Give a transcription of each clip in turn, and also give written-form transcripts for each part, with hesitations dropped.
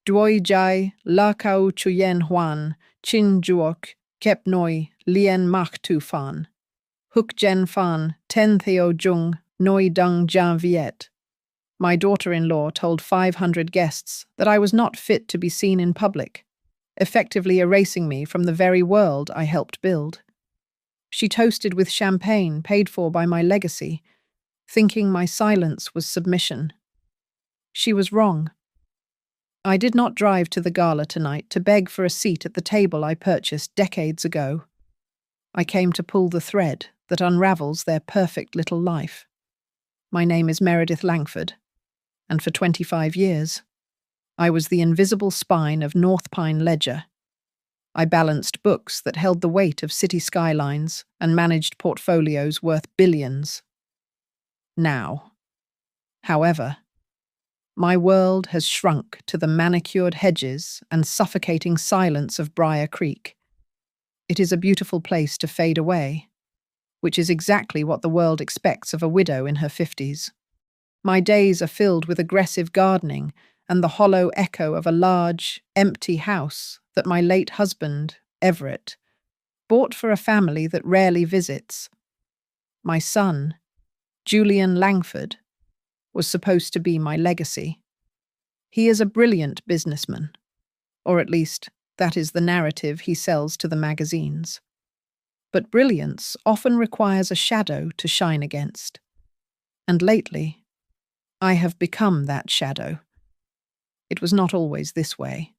Duoi jai lakau chuyen huan, chin juok, kep noi, lien mak tu fan. Huk jen fan, ten theo jung, noi dung jan viet. My daughter-in-law told 500 guests that I was not fit to be seen in public, effectively erasing me from the very world I helped build. She toasted with champagne paid for by my legacy, thinking my silence was submission. She was wrong. I did not drive to the gala tonight to beg for a seat at the table I purchased decades ago. I came to pull the thread that unravels their perfect little life. My name is Meredith Langford, and for 25 years, I was the invisible spine of North Pine Ledger. I balanced books that held the weight of city skylines and managed portfolios worth billions. Now, however, my world has shrunk to the manicured hedges and suffocating silence of Briar Creek. It is a beautiful place to fade away, which is exactly what the world expects of a widow in her 50s. My days are filled with aggressive gardening and the hollow echo of a large, empty house that my late husband, Everett, bought for a family that rarely visits. My son, Julian Langford, was supposed to be my legacy. He is a brilliant businessman, or at least that is the narrative he sells to the magazines. But brilliance often requires a shadow to shine against. And lately, I have become that shadow. It was not always this way.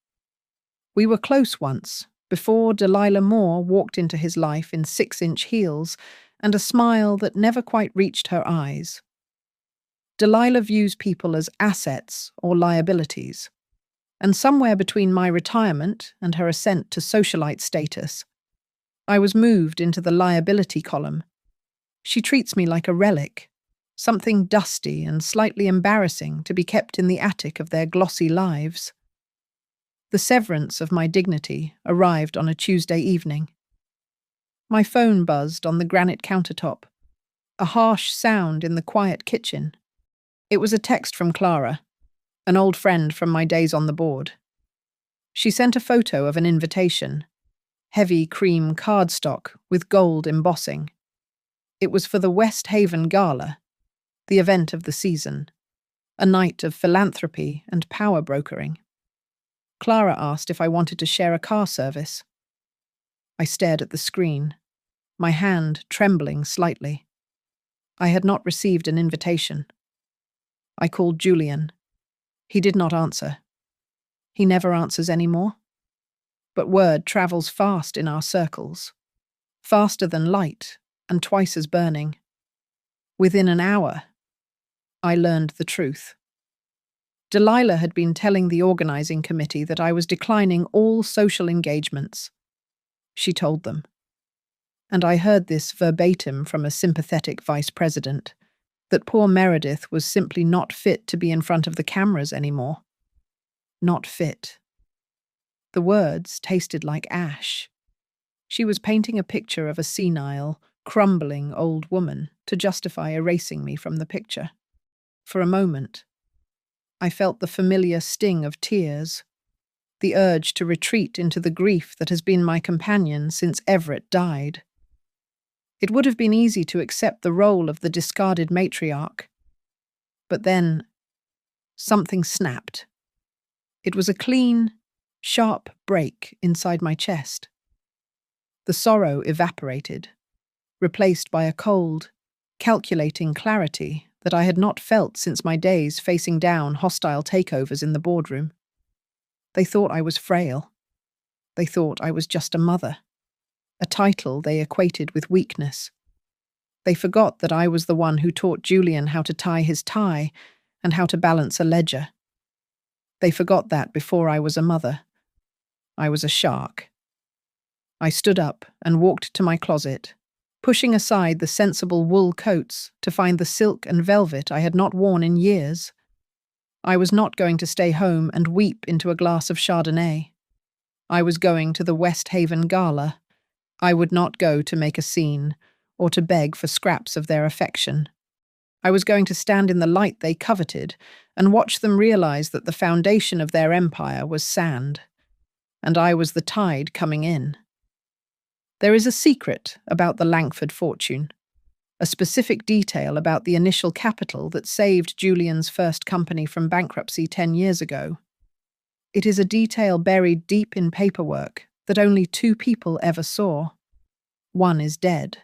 We were close once, before Delilah Moore walked into his life in 6-inch heels and a smile that never quite reached her eyes. Delilah views people as assets or liabilities, and somewhere between my retirement and her ascent to socialite status, I was moved into the liability column. She treats me like a relic, something dusty and slightly embarrassing to be kept in the attic of their glossy lives. The severance of my dignity arrived on a Tuesday evening. My phone buzzed on the granite countertop, a harsh sound in the quiet kitchen. It was a text from Clara, an old friend from my days on the board. She sent a photo of an invitation, heavy cream cardstock with gold embossing. It was for the West Haven Gala, the event of the season, a night of philanthropy and power brokering. Clara asked if I wanted to share a car service. I stared at the screen, my hand trembling slightly. I had not received an invitation. I called Julian. He did not answer. He never answers anymore. But word travels fast in our circles, faster than light and twice as burning. Within an hour, I learned the truth. Delilah had been telling the organizing committee that I was declining all social engagements. She told them. And I heard this verbatim from a sympathetic vice president, that poor Meredith was simply not fit to be in front of the cameras anymore. Not fit. The words tasted like ash. She was painting a picture of a senile, crumbling old woman to justify erasing me from the picture. For a moment, I felt the familiar sting of tears, the urge to retreat into the grief that has been my companion since Everett died. It would have been easy to accept the role of the discarded matriarch. But then, something snapped. It was a clean, sharp break inside my chest. The sorrow evaporated, replaced by a cold, calculating clarity that I had not felt since my days facing down hostile takeovers in the boardroom. They thought I was frail. They thought I was just a mother, a title they equated with weakness. They forgot that I was the one who taught Julian how to tie his tie and how to balance a ledger. They forgot that before I was a mother, I was a shark. I stood up and walked to my closet, pushing aside the sensible wool coats to find the silk and velvet I had not worn in years. I was not going to stay home and weep into a glass of Chardonnay. I was going to the West Haven Gala. I would not go to make a scene or to beg for scraps of their affection. I was going to stand in the light they coveted and watch them realize that the foundation of their empire was sand, and I was the tide coming in. There is a secret about the Langford fortune, a specific detail about the initial capital that saved Julian's first company from bankruptcy 10 years ago. It is a detail buried deep in paperwork that only 2 people ever saw. One is dead.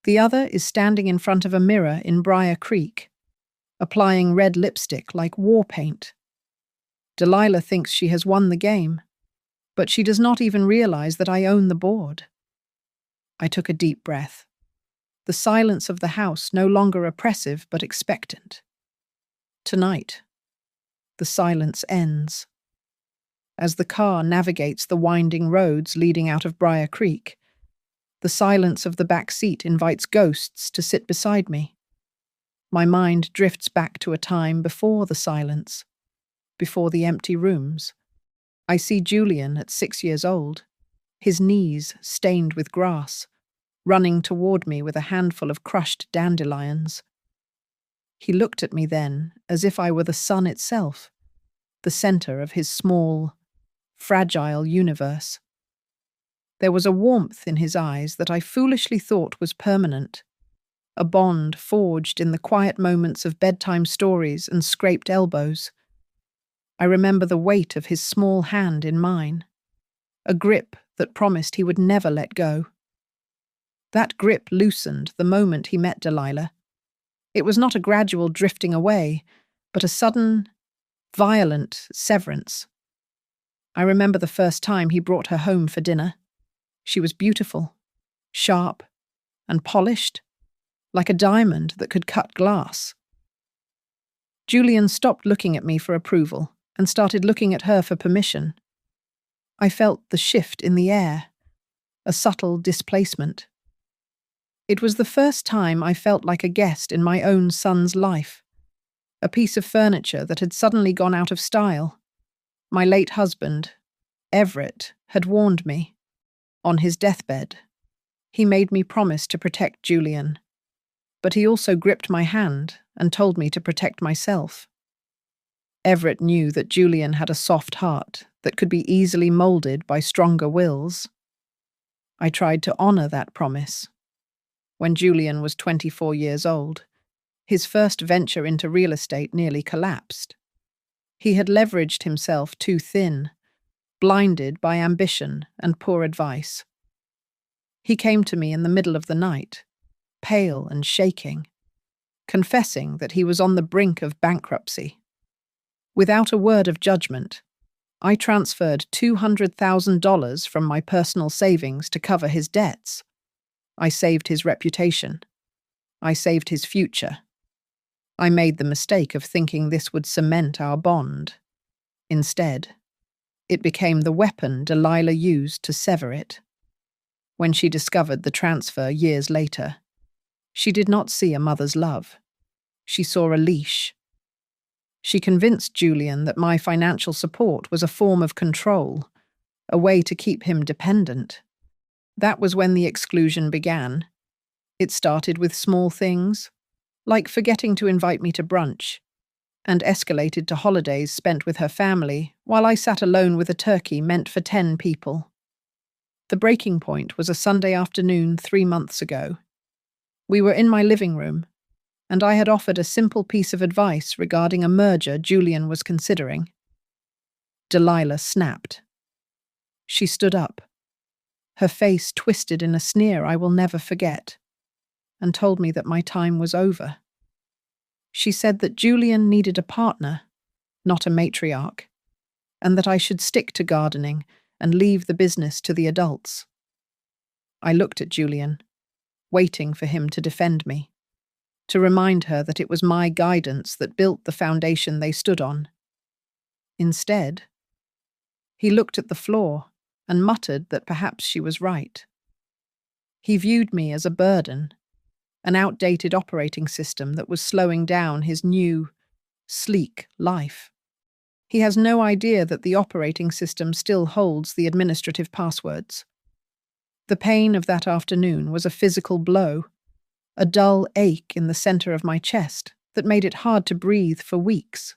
The other is standing in front of a mirror in Briar Creek, applying red lipstick like war paint. Delilah thinks she has won the game, but she does not even realize that I own the board. I took a deep breath. The silence of the house no longer oppressive but expectant. Tonight, the silence ends. As the car navigates the winding roads leading out of Briar Creek, the silence of the back seat invites ghosts to sit beside me. My mind drifts back to a time before the silence, before the empty rooms. I see Julian at 6 years old, his knees stained with grass, running toward me with a handful of crushed dandelions. He looked at me then as if I were the sun itself, the center of his small, fragile universe. There was a warmth in his eyes that I foolishly thought was permanent, a bond forged in the quiet moments of bedtime stories and scraped elbows. I remember the weight of his small hand in mine, a grip that promised he would never let go. That grip loosened the moment he met Delilah. It was not a gradual drifting away, but a sudden, violent severance. I remember the first time he brought her home for dinner. She was beautiful, sharp, and polished, like a diamond that could cut glass. Julian stopped looking at me for approval and started looking at her for permission. I felt the shift in the air, a subtle displacement. It was the first time I felt like a guest in my own son's life, a piece of furniture that had suddenly gone out of style. My late husband, Everett, had warned me. On his deathbed, he made me promise to protect Julian, but he also gripped my hand and told me to protect myself. Everett knew that Julian had a soft heart that could be easily molded by stronger wills. I tried to honor that promise. When Julian was 24 years old, his first venture into real estate nearly collapsed. He had leveraged himself too thin, blinded by ambition and poor advice. He came to me in the middle of the night, pale and shaking, confessing that he was on the brink of bankruptcy. Without a word of judgment, I transferred $200,000 from my personal savings to cover his debts. I saved his reputation. I saved his future. I made the mistake of thinking this would cement our bond. Instead, it became the weapon Delilah used to sever it. When she discovered the transfer years later, she did not see a mother's love. She saw a leash. She convinced Julian that my financial support was a form of control, a way to keep him dependent. That was when the exclusion began. It started with small things, like forgetting to invite me to brunch, and escalated to holidays spent with her family while I sat alone with a turkey meant for 10 people. The breaking point was a Sunday afternoon 3 months ago. We were in my living room, and I had offered a simple piece of advice regarding a merger Julian was considering. Delilah snapped. She stood up, her face twisted in a sneer I will never forget, and told me that my time was over. She said that Julian needed a partner, not a matriarch, and that I should stick to gardening and leave the business to the adults. I looked at Julian, waiting for him to defend me, to remind her that it was my guidance that built the foundation they stood on. Instead, he looked at the floor and muttered that perhaps she was right. He viewed me as a burden, an outdated operating system that was slowing down his new, sleek life. He has no idea that the operating system still holds the administrative passwords. The pain of that afternoon was a physical blow, a dull ache in the center of my chest that made it hard to breathe for weeks.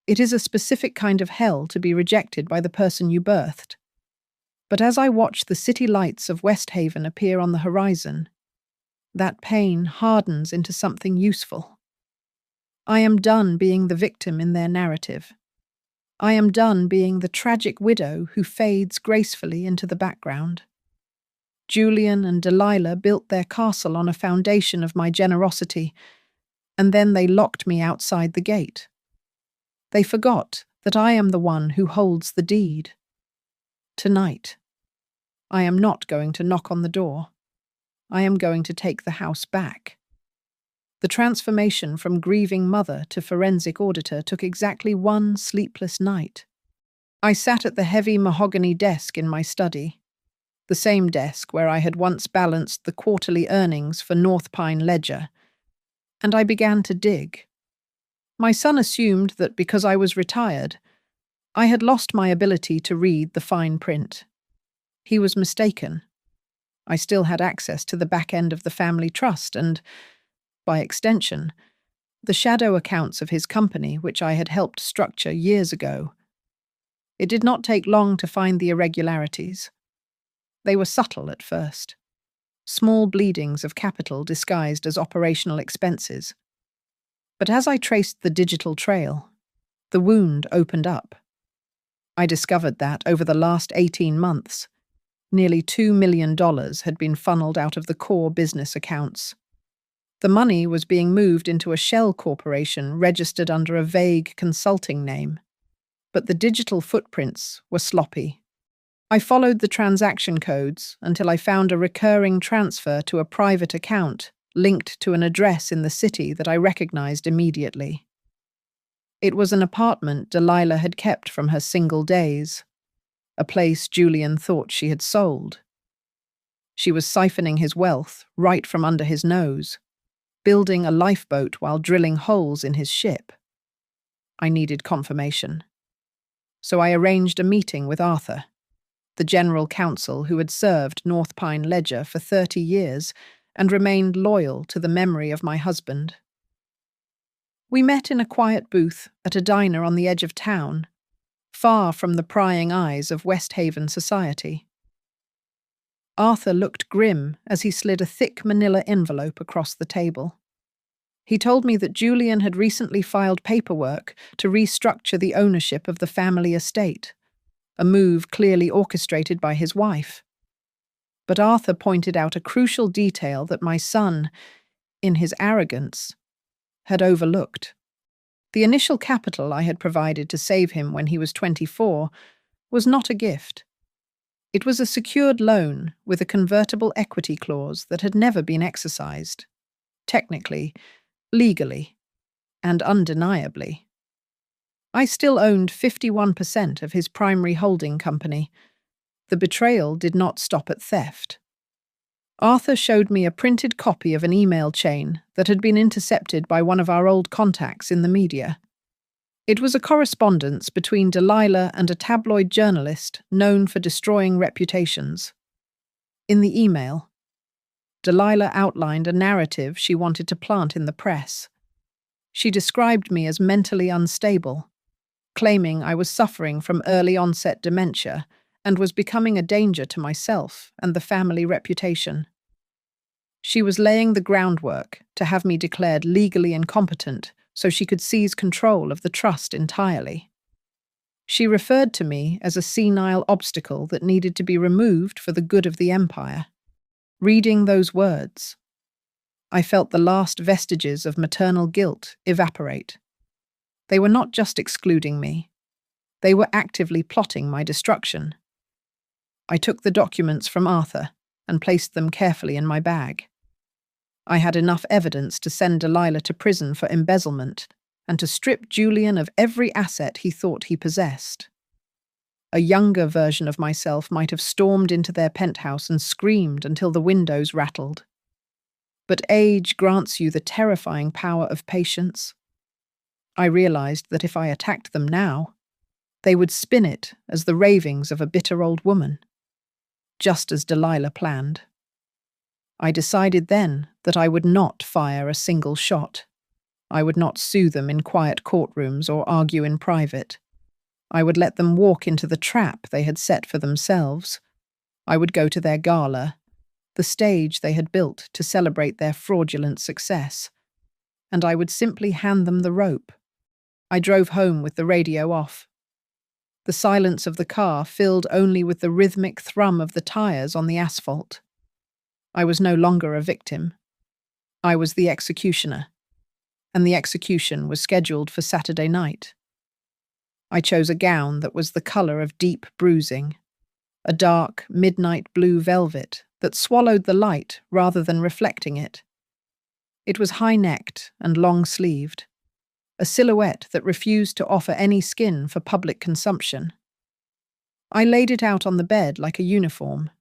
It is a specific kind of hell to be rejected by the person you birthed. But as I watch the city lights of West Haven appear on the horizon, that pain hardens into something useful. I am done being the victim in their narrative. I am done being the tragic widow who fades gracefully into the background. Julian and Delilah built their castle on a foundation of my generosity, and then they locked me outside the gate. They forgot that I am the one who holds the deed. Tonight, I am not going to knock on the door. I am going to take the house back. The transformation from grieving mother to forensic auditor took exactly one sleepless night. I sat at the heavy mahogany desk in my study, the same desk where I had once balanced the quarterly earnings for North Pine Ledger, and I began to dig. My son assumed that because I was retired, I had lost my ability to read the fine print. He was mistaken. I still had access to the back end of the family trust and, by extension, the shadow accounts of his company which I had helped structure years ago. It did not take long to find the irregularities. They were subtle at first. Small bleedings of capital disguised as operational expenses. But as I traced the digital trail, the wound opened up. I discovered that over the last 18 months, nearly $2 million had been funneled out of the core business accounts. The money was being moved into a shell corporation registered under a vague consulting name, but the digital footprints were sloppy. I followed the transaction codes until I found a recurring transfer to a private account linked to an address in the city that I recognized immediately. It was an apartment Delilah had kept from her single days, a place Julian thought she had sold. She was siphoning his wealth right from under his nose, building a lifeboat while drilling holes in his ship. I needed confirmation. So I arranged a meeting with Arthur, the general counsel who had served North Pine Ledger for 30 years and remained loyal to the memory of my husband. We met in a quiet booth at a diner on the edge of town, far from the prying eyes of West Haven society. Arthur looked grim as he slid a thick manila envelope across the table. He told me that Julian had recently filed paperwork to restructure the ownership of the family estate, a move clearly orchestrated by his wife. But Arthur pointed out a crucial detail that my son, in his arrogance, had overlooked. The initial capital I had provided to save him when he was 24 was not a gift. It was a secured loan with a convertible equity clause that had never been exercised. Technically, legally, and undeniably. I still owned 51% of his primary holding company. The betrayal did not stop at theft. Arthur showed me a printed copy of an email chain that had been intercepted by one of our old contacts in the media. It was a correspondence between Delilah and a tabloid journalist known for destroying reputations. In the email, Delilah outlined a narrative she wanted to plant in the press. She described me as mentally unstable, claiming I was suffering from early-onset dementia and was becoming a danger to myself and the family reputation. She was laying the groundwork to have me declared legally incompetent so she could seize control of the trust entirely. She referred to me as a senile obstacle that needed to be removed for the good of the empire. Reading those words, I felt the last vestiges of maternal guilt evaporate. They were not just excluding me. They were actively plotting my destruction. I took the documents from Arthur and placed them carefully in my bag. I had enough evidence to send Delilah to prison for embezzlement and to strip Julian of every asset he thought he possessed. A younger version of myself might have stormed into their penthouse and screamed until the windows rattled. But age grants you the terrifying power of patience. I realized that if I attacked them now, they would spin it as the ravings of a bitter old woman, just as Delilah planned. I decided then that I would not fire a single shot. I would not sue them in quiet courtrooms or argue in private. I would let them walk into the trap they had set for themselves. I would go to their gala, the stage they had built to celebrate their fraudulent success, and I would simply hand them the rope. I drove home with the radio off. The silence of the car filled only with the rhythmic thrum of the tires on the asphalt. I was no longer a victim. I was the executioner, and the execution was scheduled for Saturday night. I chose a gown that was the colour of deep bruising, a dark, midnight blue velvet that swallowed the light rather than reflecting it. It was high-necked and long-sleeved, a silhouette that refused to offer any skin for public consumption. I laid it out on the bed like a uniform.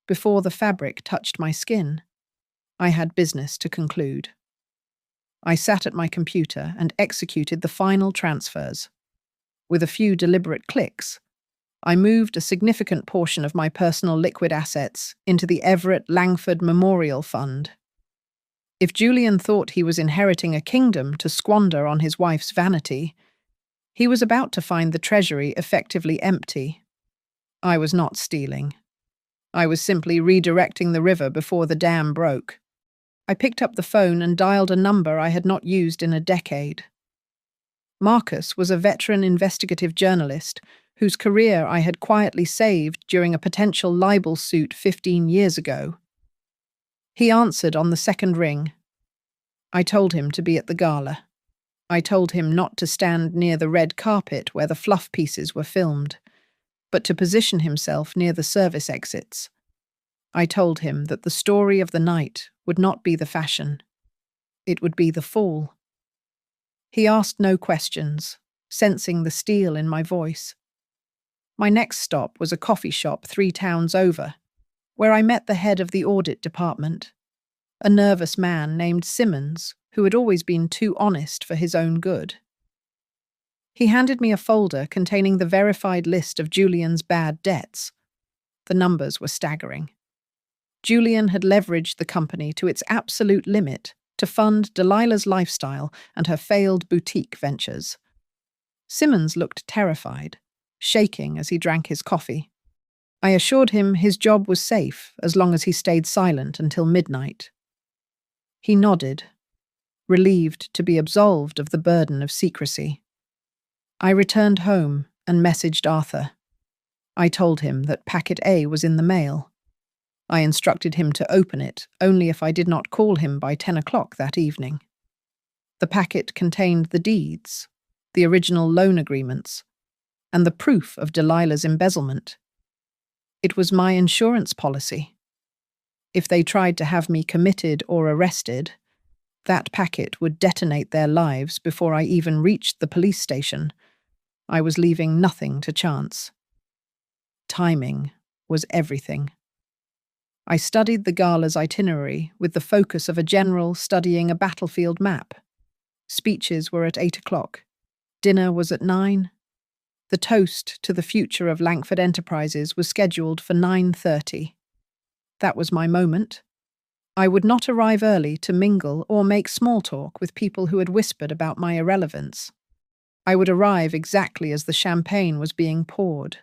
Before the fabric touched my skin, I had business to conclude. I sat at my computer and executed the final transfers. With a few deliberate clicks, I moved a significant portion of my personal liquid assets into the Everett Langford Memorial Fund. If Julian thought he was inheriting a kingdom to squander on his wife's vanity, he was about to find the treasury effectively empty. I was not stealing. I was simply redirecting the river before the dam broke. I picked up the phone and dialed a number I had not used in a decade. Marcus was a veteran investigative journalist whose career I had quietly saved during a potential libel suit 15 years ago. He answered on the second ring. I told him to be at the gala. I told him not to stand near the red carpet where the fluff pieces were filmed, but to position himself near the service exits. I told him that the story of the night would not be the fashion. It would be the fall. He asked no questions, sensing the steel in my voice. My next stop was a coffee shop 3 towns over, where I met the head of the audit department, a nervous man named Simmons who had always been too honest for his own good. He handed me a folder containing the verified list of Julian's bad debts. The numbers were staggering. Julian had leveraged the company to its absolute limit to fund Delilah's lifestyle and her failed boutique ventures. Simmons looked terrified, shaking as he drank his coffee. I assured him his job was safe as long as he stayed silent until midnight. He nodded, relieved to be absolved of the burden of secrecy. I returned home and messaged Arthur. I told him that packet A was in the mail. I instructed him to open it only if I did not call him by 10 o'clock that evening. The packet contained the deeds, the original loan agreements, and the proof of Delilah's embezzlement. It was my insurance policy. If they tried to have me committed or arrested, that packet would detonate their lives before I even reached the police station. I was leaving nothing to chance. Timing was everything. I studied the gala's itinerary with the focus of a general studying a battlefield map. Speeches were at 8 o'clock. Dinner was at 9. The toast to the future of Langford Enterprises was scheduled for 9:30. That was my moment. I would not arrive early to mingle or make small talk with people who had whispered about my irrelevance. I would arrive exactly as the champagne was being poured.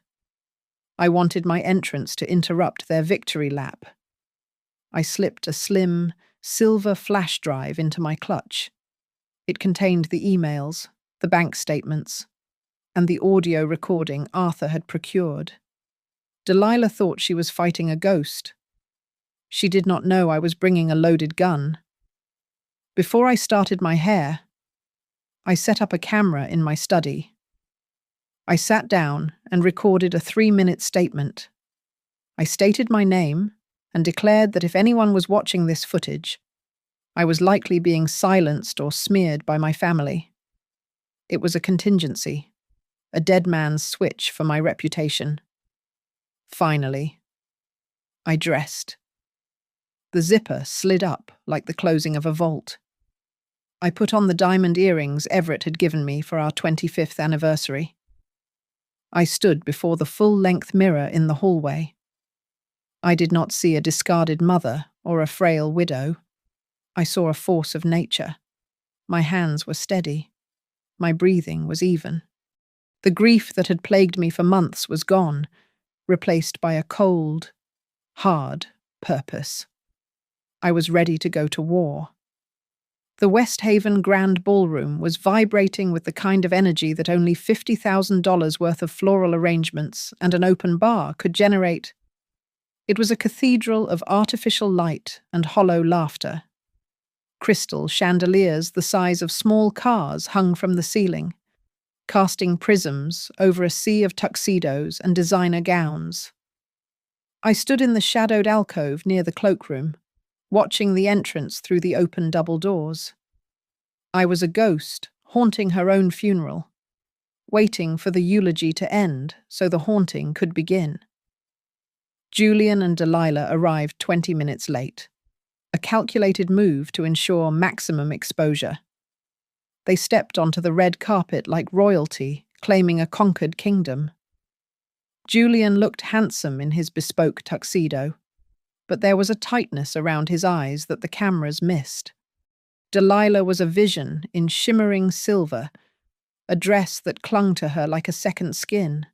I wanted my entrance to interrupt their victory lap. I slipped a slim, silver flash drive into my clutch. It contained the emails, the bank statements, and the audio recording Arthur had procured. Delilah thought she was fighting a ghost. She did not know I was bringing a loaded gun. Before I started my hair, I set up a camera in my study. I sat down and recorded a 3-minute statement. I stated my name and declared that if anyone was watching this footage, I was likely being silenced or smeared by my family. It was a contingency, a dead man's switch for my reputation. Finally, I dressed. The zipper slid up like the closing of a vault. I put on the diamond earrings Everett had given me for our 25th anniversary. I stood before the full-length mirror in the hallway. I did not see a discarded mother or a frail widow. I saw a force of nature. My hands were steady. My breathing was even. The grief that had plagued me for months was gone, replaced by a cold, hard purpose. I was ready to go to war. The West Haven Grand Ballroom was vibrating with the kind of energy that only $50,000 worth of floral arrangements and an open bar could generate. It was a cathedral of artificial light and hollow laughter. Crystal chandeliers the size of small cars hung from the ceiling, casting prisms over a sea of tuxedos and designer gowns. I stood in the shadowed alcove near the cloakroom, watching the entrance through the open double doors. I was a ghost, haunting her own funeral, waiting for the eulogy to end so the haunting could begin. Julian and Delilah arrived 20 minutes late, a calculated move to ensure maximum exposure. They stepped onto the red carpet like royalty, claiming a conquered kingdom. Julian looked handsome in his bespoke tuxedo, but there was a tightness around his eyes that the cameras missed. Delilah was a vision in shimmering silver, a dress that clung to her like a second skin.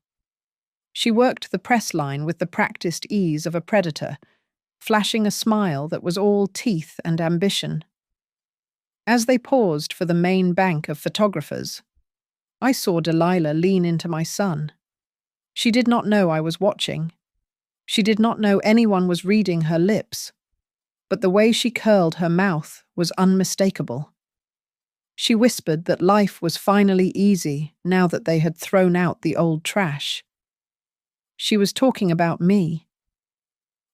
She worked the press line with the practiced ease of a predator, flashing a smile that was all teeth and ambition. As they paused for the main bank of photographers, I saw Delilah lean into my son. She did not know I was watching. She did not know anyone was reading her lips, but the way she curled her mouth was unmistakable. She whispered that life was finally easy now that they had thrown out the old trash. She was talking about me.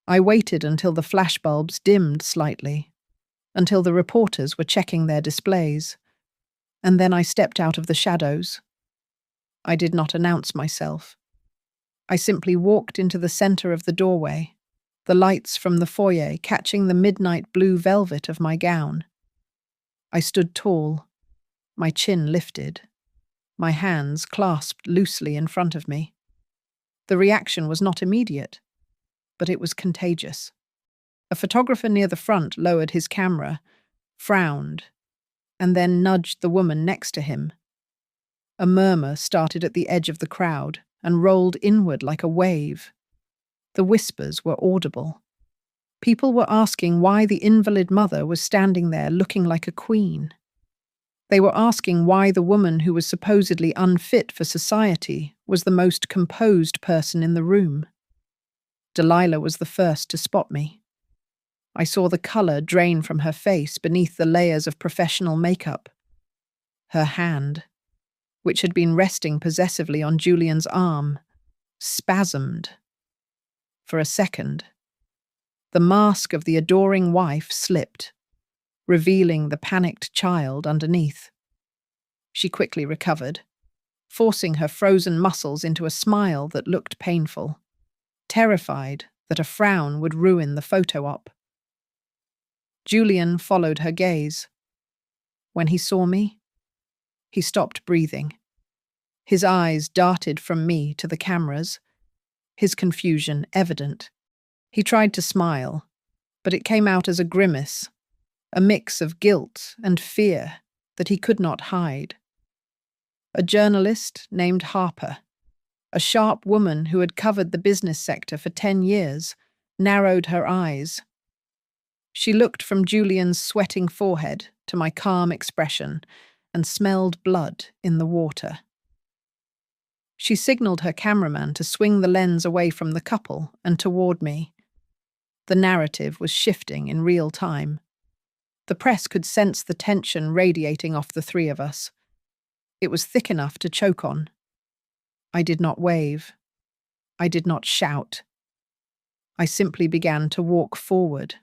I waited until the flashbulbs dimmed slightly, until the reporters were checking their displays, and then I stepped out of the shadows. I did not announce myself. I simply walked into the center of the doorway, the lights from the foyer catching the midnight blue velvet of my gown. I stood tall, my chin lifted, my hands clasped loosely in front of me. The reaction was not immediate, but it was contagious. A photographer near the front lowered his camera, frowned, and then nudged the woman next to him. A murmur started at the edge of the crowd and rolled inward like a wave. The whispers were audible. People were asking why the invalid mother was standing there looking like a queen. They were asking why the woman who was supposedly unfit for society was the most composed person in the room. Delilah was the first to spot me. I saw the color drain from her face beneath the layers of professional makeup. Her hand, which had been resting possessively on Julian's arm, spasmed. For a second, the mask of the adoring wife slipped, revealing the panicked child underneath. She quickly recovered, forcing her frozen muscles into a smile that looked painful, terrified that a frown would ruin the photo op. Julian followed her gaze. When he saw me, he stopped breathing. His eyes darted from me to the cameras, his confusion evident. He tried to smile, but it came out as a grimace, a mix of guilt and fear that he could not hide. A journalist named Harper, a sharp woman who had covered the business sector for 10 years, narrowed her eyes. She looked from Julian's sweating forehead to my calm expression and smelled blood in the water. She signaled her cameraman to swing the lens away from the couple and toward me. The narrative was shifting in real time. The press could sense the tension radiating off the three of us. It was thick enough to choke on. I did not wave. I did not shout. I simply began to walk forward.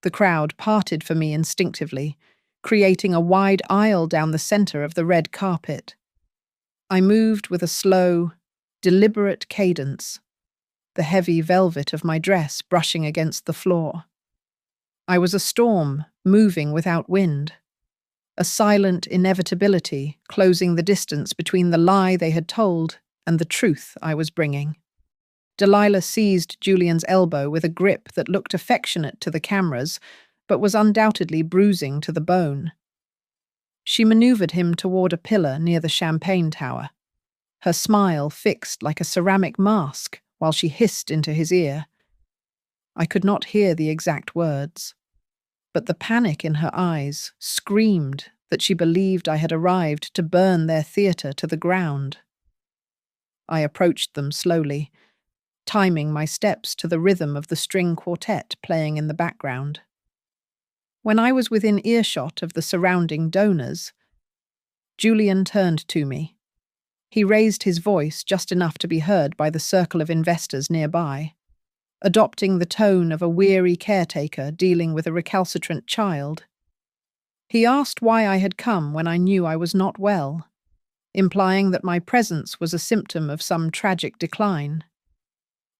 The crowd parted for me instinctively, creating a wide aisle down the center of the red carpet. I moved with a slow, deliberate cadence, the heavy velvet of my dress brushing against the floor. I was a storm, moving without wind, a silent inevitability closing the distance between the lie they had told and the truth I was bringing. Delilah seized Julian's elbow with a grip that looked affectionate to the cameras, but was undoubtedly bruising to the bone. She maneuvered him toward a pillar near the champagne tower, her smile fixed like a ceramic mask while she hissed into his ear. I could not hear the exact words, but the panic in her eyes screamed that she believed I had arrived to burn their theatre to the ground. I approached them slowly, timing my steps to the rhythm of the string quartet playing in the background. When I was within earshot of the surrounding donors, Julian turned to me. He raised his voice just enough to be heard by the circle of investors nearby, adopting the tone of a weary caretaker dealing with a recalcitrant child. He asked why I had come when I knew I was not well, implying that my presence was a symptom of some tragic decline.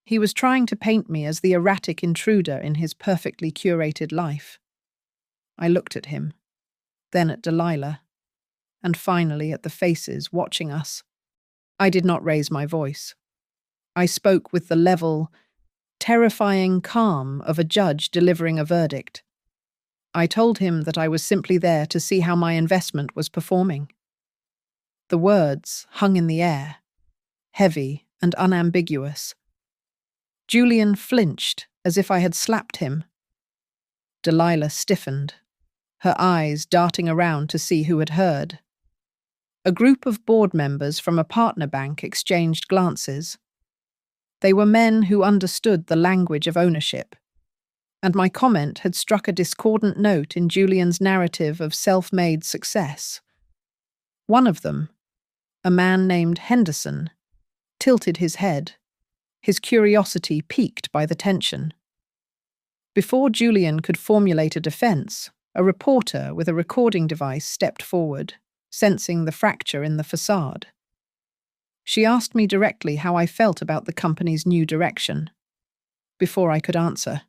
He was trying to paint me as the erratic intruder in his perfectly curated life. I looked at him, then at Delilah, and finally at the faces watching us. I did not raise my voice. I spoke with the level, terrifying calm of a judge delivering a verdict. I told him that I was simply there to see how my investment was performing. The words hung in the air, heavy and unambiguous. Julian flinched as if I had slapped him. Delilah stiffened, her eyes darting around to see who had heard. A group of board members from a partner bank exchanged glances. They were men who understood the language of ownership, and my comment had struck a discordant note in Julian's narrative of self-made success. One of them, a man named Henderson, tilted his head, his curiosity piqued by the tension. Before Julian could formulate a defense, a reporter with a recording device stepped forward, sensing the fracture in the facade. She asked me directly how I felt about the company's new direction. Before I could answer,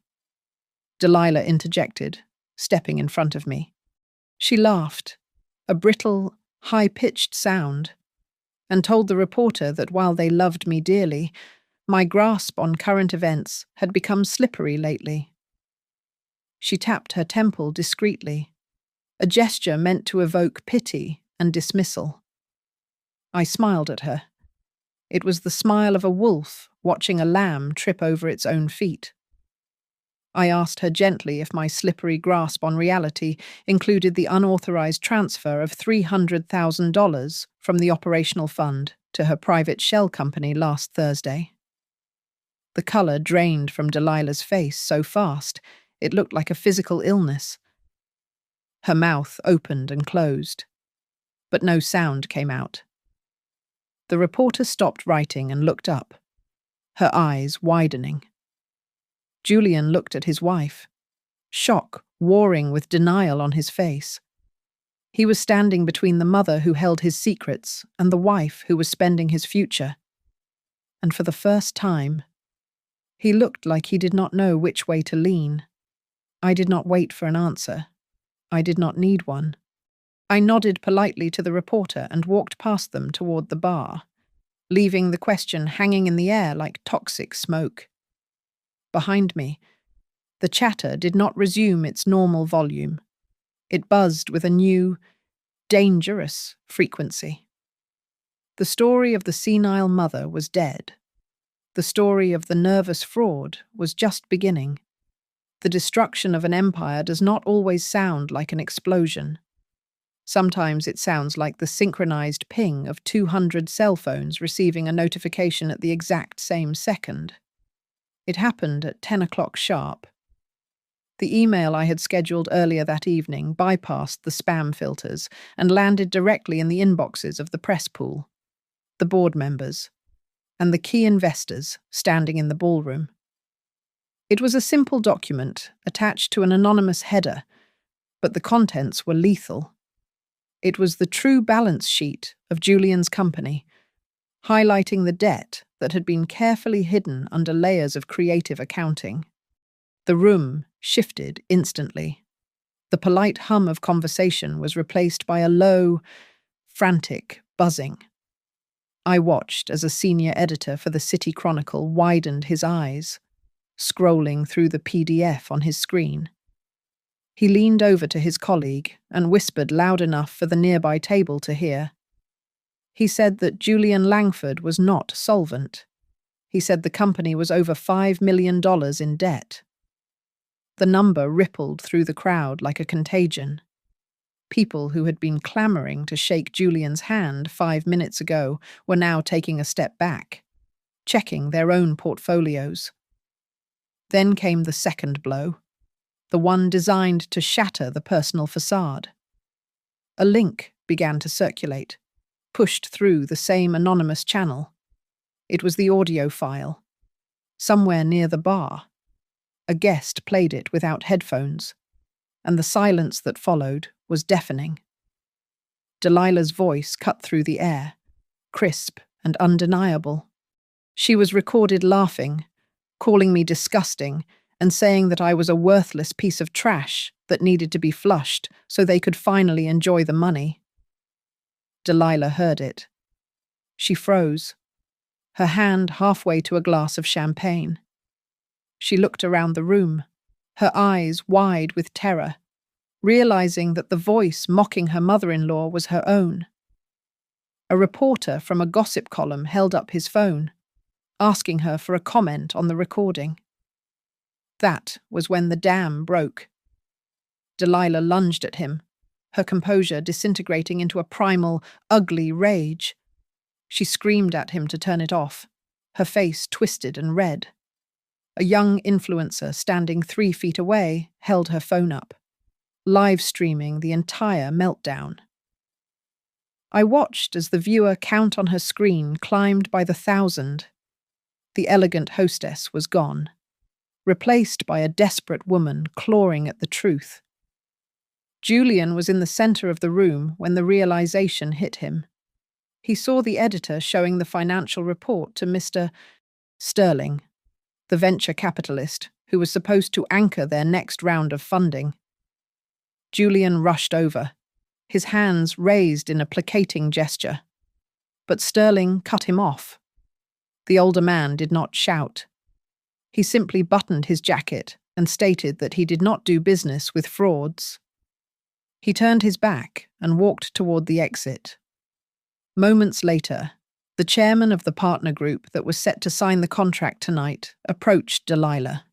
Delilah interjected, stepping in front of me. She laughed, a brittle, high-pitched sound, and told the reporter that while they loved me dearly, my grasp on current events had become slippery lately. She tapped her temple discreetly, a gesture meant to evoke pity and dismissal. I smiled at her. It was the smile of a wolf watching a lamb trip over its own feet. I asked her gently if my slippery grasp on reality included the unauthorized transfer of $300,000 from the operational fund to her private shell company last Thursday. The color drained from Delilah's face so fast, it looked like a physical illness. Her mouth opened and closed, but no sound came out. The reporter stopped writing and looked up, her eyes widening. Julian looked at his wife, shock warring with denial on his face. He was standing between the mother who held his secrets and the wife who was spending his future. And for the first time, he looked like he did not know which way to lean. I did not wait for an answer. I did not need one. I nodded politely to the reporter and walked past them toward the bar, leaving the question hanging in the air like toxic smoke. Behind me, the chatter did not resume its normal volume. It buzzed with a new, dangerous frequency. The story of the senile mother was dead. The story of the nervous fraud was just beginning. The destruction of an empire does not always sound like an explosion. Sometimes it sounds like the synchronized ping of 200 cell phones receiving a notification at the exact same second. It happened at 10 o'clock sharp. The email I had scheduled earlier that evening bypassed the spam filters and landed directly in the inboxes of the press pool, the board members, and the key investors standing in the ballroom. It was a simple document attached to an anonymous header, but the contents were lethal. It was the true balance sheet of Julian's company, highlighting the debt that had been carefully hidden under layers of creative accounting. The room shifted instantly. The polite hum of conversation was replaced by a low, frantic buzzing. I watched as a senior editor for the City Chronicle widened his eyes, scrolling through the PDF on his screen. He leaned over to his colleague and whispered loud enough for the nearby table to hear. He said that Julian Langford was not solvent. He said the company was over $5 million in debt. The number rippled through the crowd like a contagion. People who had been clamoring to shake Julian's hand 5 minutes ago were now taking a step back, checking their own portfolios. Then came the second blow, the one designed to shatter the personal facade. A link began to circulate, pushed through the same anonymous channel. It was the audio file. Somewhere near the bar, a guest played it without headphones, and the silence that followed was deafening. Delilah's voice cut through the air, crisp and undeniable. She was recorded laughing, calling me disgusting, and saying that I was a worthless piece of trash that needed to be flushed so they could finally enjoy the money. Delilah heard it. She froze, her hand halfway to a glass of champagne. She looked around the room, her eyes wide with terror, realizing that the voice mocking her mother-in-law was her own. A reporter from a gossip column held up his phone, asking her for a comment on the recording. That was when the dam broke. Delilah lunged at him, her composure disintegrating into a primal, ugly rage. She screamed at him to turn it off, her face twisted and red. A young influencer standing 3 feet away held her phone up, live streaming the entire meltdown. I watched as the viewer count on her screen climbed by the 1,000. The elegant hostess was gone, replaced by a desperate woman clawing at the truth. Julian was in the center of the room when the realization hit him. He saw the editor showing the financial report to Mr. Sterling, the venture capitalist who was supposed to anchor their next round of funding. Julian rushed over, his hands raised in a placating gesture. But Sterling cut him off. The older man did not shout. He simply buttoned his jacket and stated that he did not do business with frauds. He turned his back and walked toward the exit. Moments later, the chairman of the partner group that was set to sign the contract tonight approached Delilah.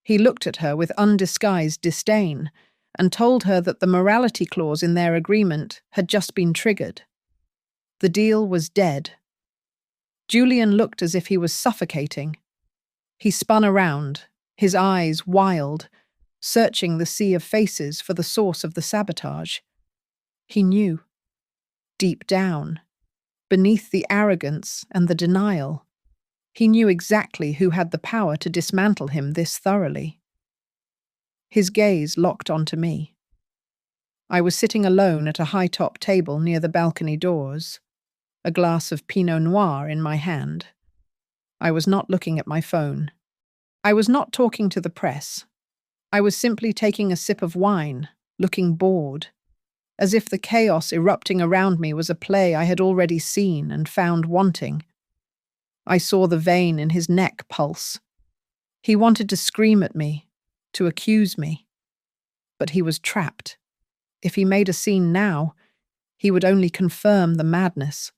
He looked at her with undisguised disdain and told her that the morality clause in their agreement had just been triggered. The deal was dead. Julian looked as if he was suffocating. He spun around, his eyes wild, searching the sea of faces for the source of the sabotage. He knew. Deep down, beneath the arrogance and the denial, he knew exactly who had the power to dismantle him this thoroughly. His gaze locked onto me. I was sitting alone at a high-top table near the balcony doors, a glass of Pinot Noir in my hand. I was not looking at my phone. I was not talking to the press. I was simply taking a sip of wine, looking bored, as if the chaos erupting around me was a play I had already seen and found wanting. I saw the vein in his neck pulse. He wanted to scream at me, to accuse me. But he was trapped. If he made a scene now, he would only confirm the madness.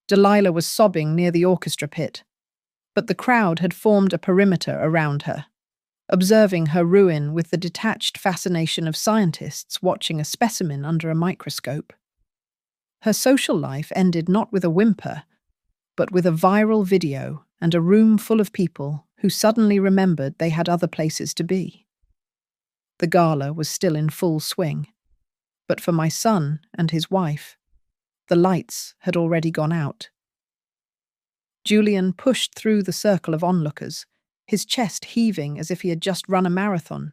Delilah was sobbing near the orchestra pit, but the crowd had formed a perimeter around her, observing her ruin with the detached fascination of scientists watching a specimen under a microscope. Her social life ended not with a whimper, but with a viral video and a room full of people who suddenly remembered they had other places to be. The gala was still in full swing, but for my son and his wife, the lights had already gone out. Julian pushed through the circle of onlookers, his chest heaving as if he had just run a marathon.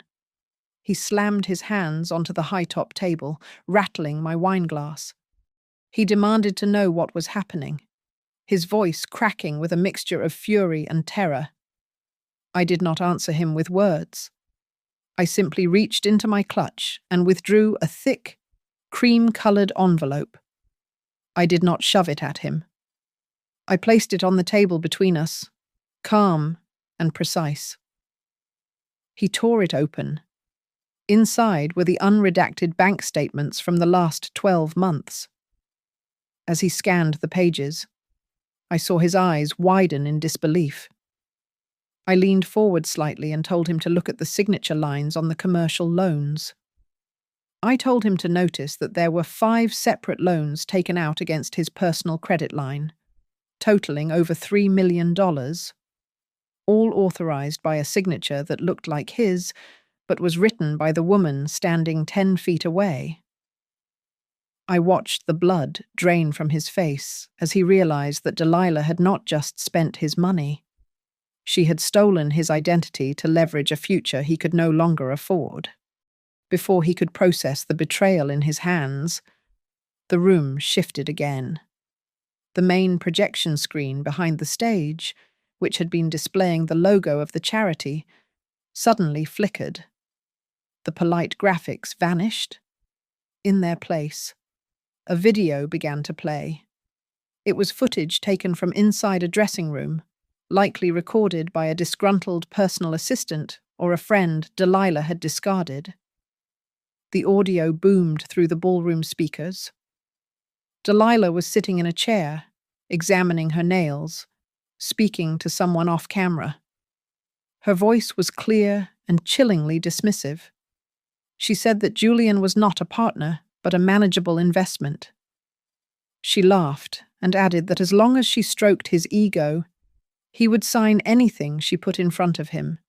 He slammed his hands onto the high-top table, rattling my wineglass. He demanded to know what was happening, his voice cracking with a mixture of fury and terror. I did not answer him with words. I simply reached into my clutch and withdrew a thick, cream-colored envelope. I did not shove it at him. I placed it on the table between us, calm and precise. He tore it open. Inside were the unredacted bank statements from the last 12 months. As he scanned the pages, I saw his eyes widen in disbelief. I leaned forward slightly and told him to look at the signature lines on the commercial loans. I told him to notice that there were 5 separate loans taken out against his personal credit line, totaling over $3 million, all authorized by a signature that looked like his, but was written by the woman standing 10 feet away. I watched the blood drain from his face as he realized that Delilah had not just spent his money. She had stolen his identity to leverage a future he could no longer afford. Before he could process the betrayal in his hands, the room shifted again. The main projection screen behind the stage, which had been displaying the logo of the charity, suddenly flickered. The polite graphics vanished. In their place, a video began to play. It was footage taken from inside a dressing room, likely recorded by a disgruntled personal assistant or a friend Delilah had discarded. The audio boomed through the ballroom speakers. Delilah was sitting in a chair, examining her nails, speaking to someone off camera. Her voice was clear and chillingly dismissive. She said that Julian was not a partner, but a manageable investment. She laughed and added that as long as she stroked his ego, he would sign anything she put in front of him.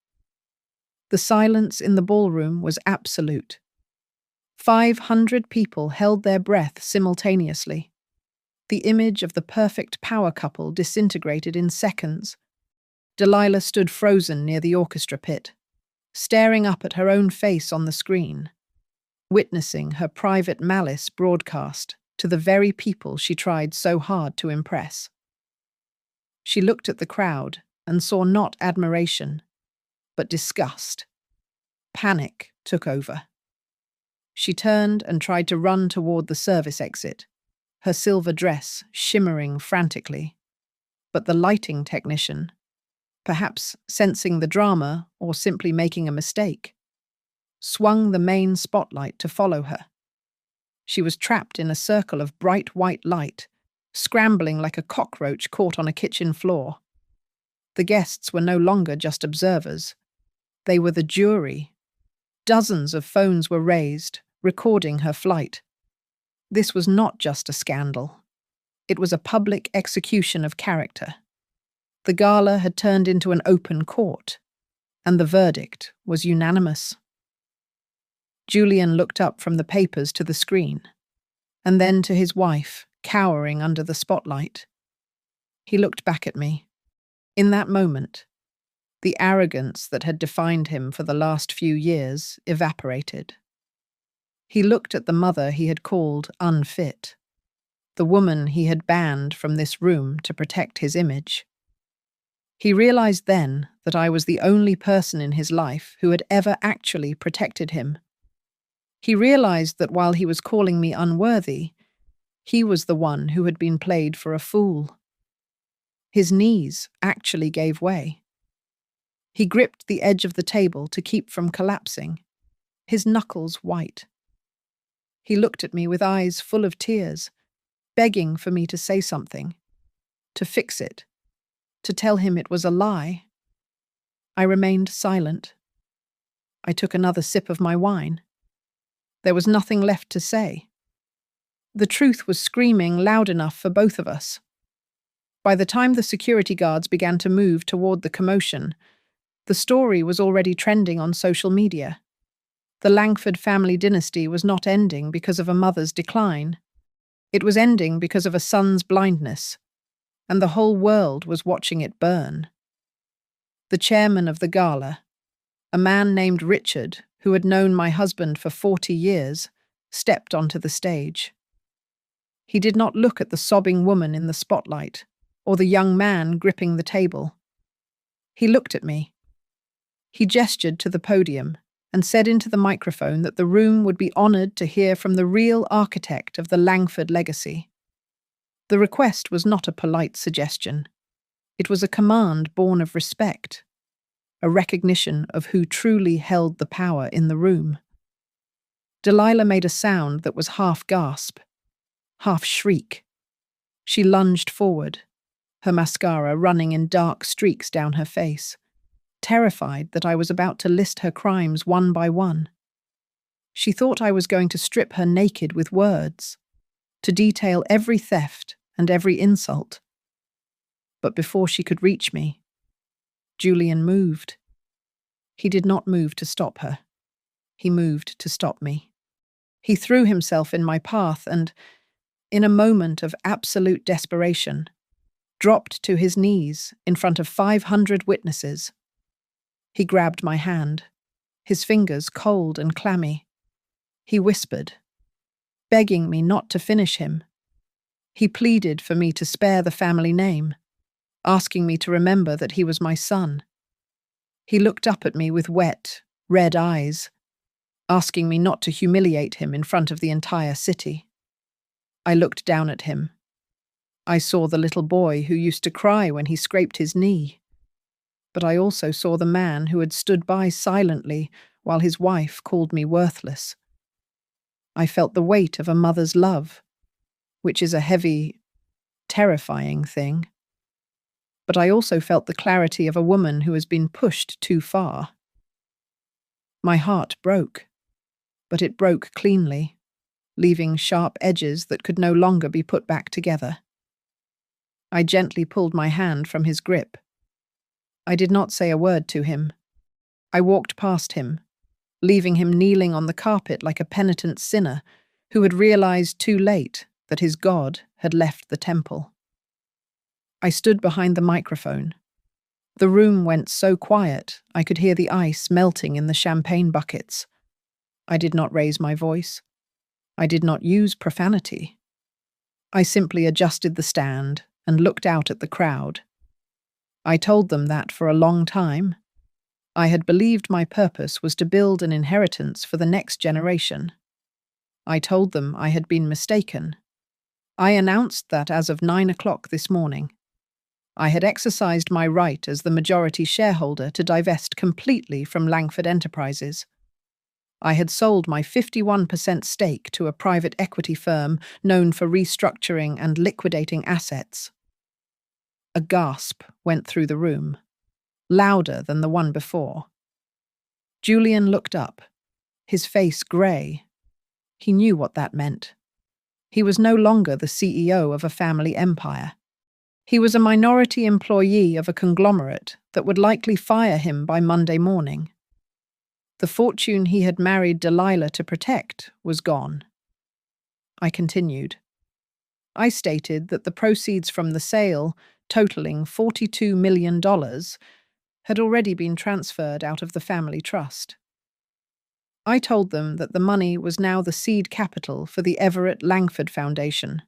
The silence in the ballroom was absolute. 500 people held their breath simultaneously. The image of the perfect power couple disintegrated in seconds. Delilah stood frozen near the orchestra pit, staring up at her own face on the screen, witnessing her private malice broadcast to the very people she tried so hard to impress. She looked at the crowd and saw not admiration, but disgust. Panic took over. She turned and tried to run toward the service exit, her silver dress shimmering frantically. But the lighting technician, perhaps sensing the drama or simply making a mistake, swung the main spotlight to follow her. She was trapped in a circle of bright white light, scrambling like a cockroach caught on a kitchen floor. The guests were no longer just observers. They were the jury. Dozens of phones were raised, recording her flight. This was not just a scandal. It was a public execution of character. The gala had turned into an open court, and the verdict was unanimous. Julian looked up from the papers to the screen, and then to his wife, cowering under the spotlight. He looked back at me. In that moment, the arrogance that had defined him for the last few years evaporated. He looked at the mother he had called unfit, the woman he had banned from this room to protect his image. He realized then that I was the only person in his life who had ever actually protected him. He realized that while he was calling me unworthy, he was the one who had been played for a fool. His knees actually gave way. He gripped the edge of the table to keep from collapsing, his knuckles white. He looked at me with eyes full of tears, begging for me to say something, to fix it, to tell him it was a lie. I remained silent. I took another sip of my wine. There was nothing left to say. The truth was screaming loud enough for both of us. By the time the security guards began to move toward the commotion, the story was already trending on social media. The Langford family dynasty was not ending because of a mother's decline. It was ending because of a son's blindness, and the whole world was watching it burn. The chairman of the gala, a man named Richard, who had known my husband for 40 years, stepped onto the stage. He did not look at the sobbing woman in the spotlight or the young man gripping the table. He looked at me. He gestured to the podium and said into the microphone that the room would be honored to hear from the real architect of the Langford legacy. The request was not a polite suggestion. It was a command born of respect, a recognition of who truly held the power in the room. Delilah made a sound that was half gasp, half shriek. She lunged forward, her mascara running in dark streaks down her face, terrified that I was about to list her crimes one by one. She thought I was going to strip her naked with words, to detail every theft and every insult. But before she could reach me, Julian moved. He did not move to stop her. He moved to stop me. He threw himself in my path and, in a moment of absolute desperation, dropped to his knees in front of 500 witnesses. He grabbed my hand, his fingers cold and clammy. He whispered, begging me not to finish him. He pleaded for me to spare the family name, asking me to remember that he was my son. He looked up at me with wet, red eyes, asking me not to humiliate him in front of the entire city. I looked down at him. I saw the little boy who used to cry when he scraped his knee. But I also saw the man who had stood by silently while his wife called me worthless. I felt the weight of a mother's love, which is a heavy, terrifying thing. But I also felt the clarity of a woman who has been pushed too far. My heart broke, but it broke cleanly, leaving sharp edges that could no longer be put back together. I gently pulled my hand from his grip. I did not say a word to him. I walked past him, leaving him kneeling on the carpet like a penitent sinner who had realized too late that his God had left the temple. I stood behind the microphone. The room went so quiet I could hear the ice melting in the champagne buckets. I did not raise my voice. I did not use profanity. I simply adjusted the stand and looked out at the crowd. I told them that for a long time, I had believed my purpose was to build an inheritance for the next generation. I told them I had been mistaken. I announced that as of 9 o'clock this morning, I had exercised my right as the majority shareholder to divest completely from Langford Enterprises. I had sold my 51% stake to a private equity firm known for restructuring and liquidating assets. A gasp went through the room, louder than the one before. Julian looked up, his face grey. He knew what that meant. He was no longer the CEO of a family empire. He was a minority employee of a conglomerate that would likely fire him by Monday morning. The fortune he had married Delilah to protect was gone. I continued. I stated that the proceeds from the sale, totaling $42 million, had already been transferred out of the family trust. I told them that the money was now the seed capital for the Everett Langford Foundation,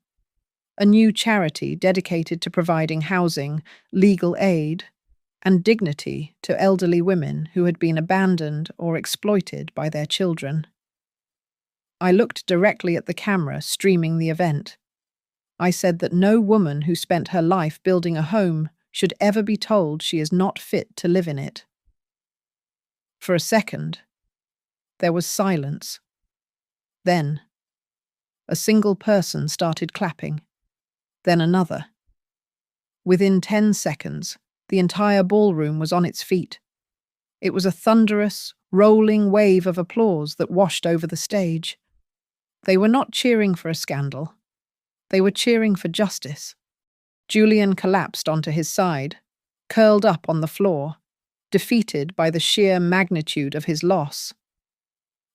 a new charity dedicated to providing housing, legal aid, and dignity to elderly women who had been abandoned or exploited by their children. I looked directly at the camera streaming the event. I said that no woman who spent her life building a home should ever be told she is not fit to live in it. For a second, there was silence. Then, a single person started clapping. Then another. Within 10 seconds, the entire ballroom was on its feet. It was a thunderous, rolling wave of applause that washed over the stage. They were not cheering for a scandal. They were cheering for justice. Julian collapsed onto his side, curled up on the floor, defeated by the sheer magnitude of his loss.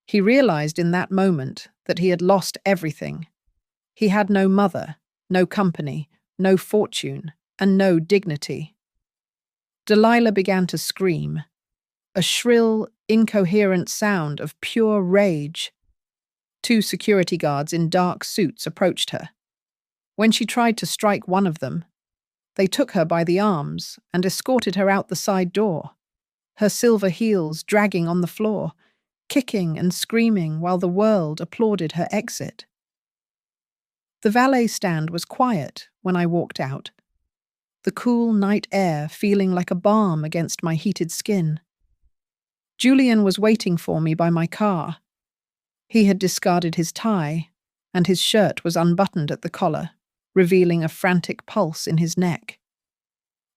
He realized in that moment that he had lost everything. He had no mother, no company, no fortune, and no dignity. Delilah began to scream, a shrill, incoherent sound of pure rage. 2 security guards in dark suits approached her. When she tried to strike one of them, they took her by the arms and escorted her out the side door, her silver heels dragging on the floor, kicking and screaming while the world applauded her exit. The valet stand was quiet when I walked out, the cool night air feeling like a balm against my heated skin. Julian was waiting for me by my car. He had discarded his tie, and his shirt was unbuttoned at the collar, revealing a frantic pulse in his neck.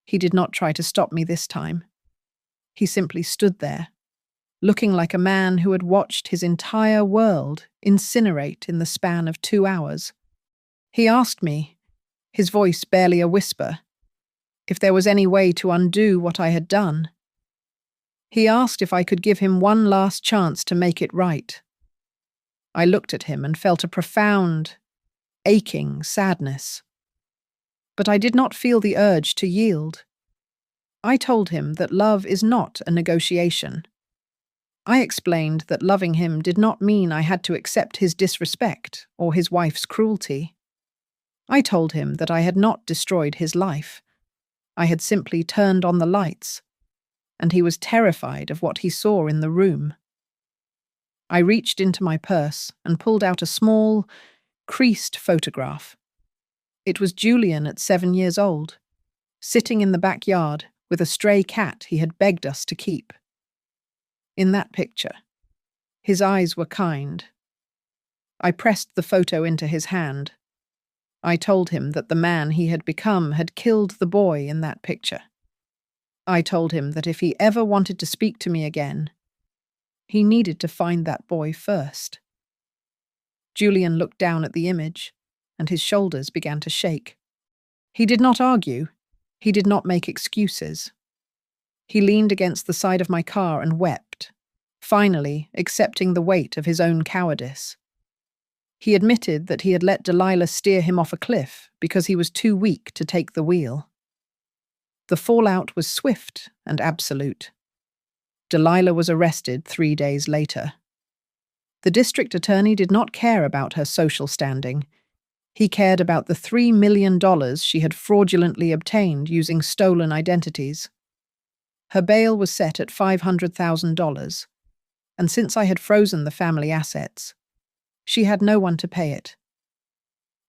He did not try to stop me this time. He simply stood there, looking like a man who had watched his entire world incinerate in the span of 2 hours. He asked me, his voice barely a whisper, if there was any way to undo what I had done. He asked if I could give him one last chance to make it right. I looked at him and felt a profound, aching sadness. But I did not feel the urge to yield. I told him that love is not a negotiation. I explained that loving him did not mean I had to accept his disrespect or his wife's cruelty. I told him that I had not destroyed his life. I had simply turned on the lights, and he was terrified of what he saw in the room. I reached into my purse and pulled out a small, creased photograph. It was Julian at 7 years old, sitting in the backyard with a stray cat he had begged us to keep. In that picture, his eyes were kind. I pressed the photo into his hand. I told him that the man he had become had killed the boy in that picture. I told him that if he ever wanted to speak to me again, he needed to find that boy first. Julian looked down at the image, and his shoulders began to shake. He did not argue. He did not make excuses. He leaned against the side of my car and wept, finally accepting the weight of his own cowardice. He admitted that he had let Delilah steer him off a cliff because he was too weak to take the wheel. The fallout was swift and absolute. Delilah was arrested 3 days later. The district attorney did not care about her social standing. He cared about the $3 million she had fraudulently obtained using stolen identities. Her bail was set at $500,000, and since I had frozen the family assets, she had no one to pay it.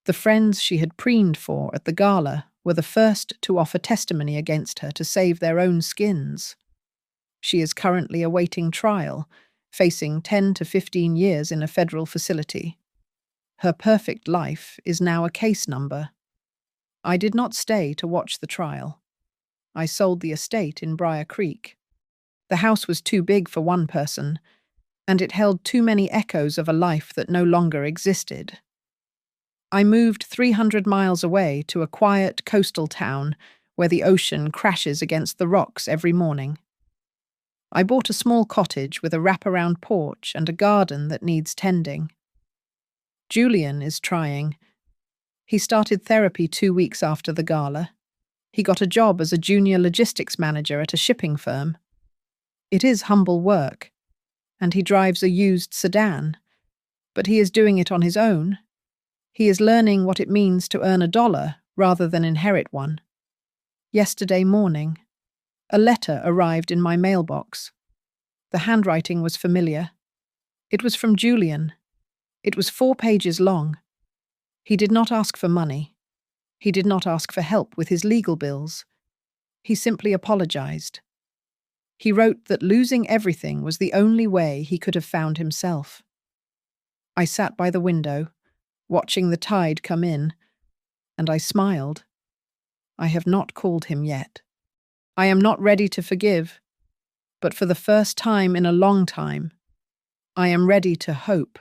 The friends she had preened for at the gala were the first to offer testimony against her to save their own skins. She is currently awaiting trial, facing 10 to 15 years in a federal facility. Her perfect life is now a case number. I did not stay to watch the trial. I sold the estate in Briar Creek. The house was too big for one person, and it held too many echoes of a life that no longer existed. I moved 300 miles away to a quiet coastal town where the ocean crashes against the rocks every morning. I bought a small cottage with a wraparound porch and a garden that needs tending. Julian is trying. He started therapy 2 weeks after the gala. He got a job as a junior logistics manager at a shipping firm. It is humble work, and he drives a used sedan, but he is doing it on his own. He is learning what it means to earn $1 rather than inherit one. Yesterday morning, a letter arrived in my mailbox. The handwriting was familiar. It was from Julian. It was 4 pages long. He did not ask for money. He did not ask for help with his legal bills. He simply apologized. He wrote that losing everything was the only way he could have found himself. I sat by the window, watching the tide come in, and I smiled. I have not called him yet. I am not ready to forgive, but for the first time in a long time, I am ready to hope.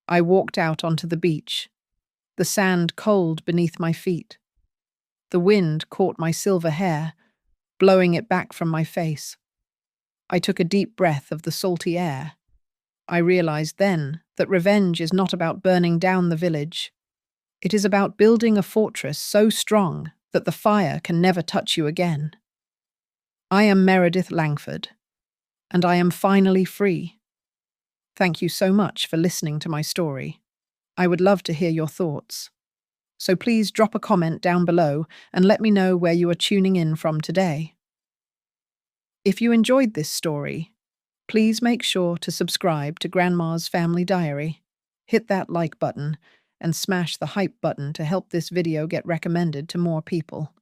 I walked out onto the beach, the sand cold beneath my feet. The wind caught my silver hair, blowing it back from my face. I took a deep breath of the salty air. I realized then that revenge is not about burning down the village. It is about building a fortress so strong that the fire can never touch you again. I am Meredith Langford, and I am finally free. Thank you so much for listening to my story. I would love to hear your thoughts. So please drop a comment down below and let me know where you are tuning in from today. If you enjoyed this story, please make sure to subscribe to Grandma's Family Diary. Hit that like button and smash the hype button to help this video get recommended to more people.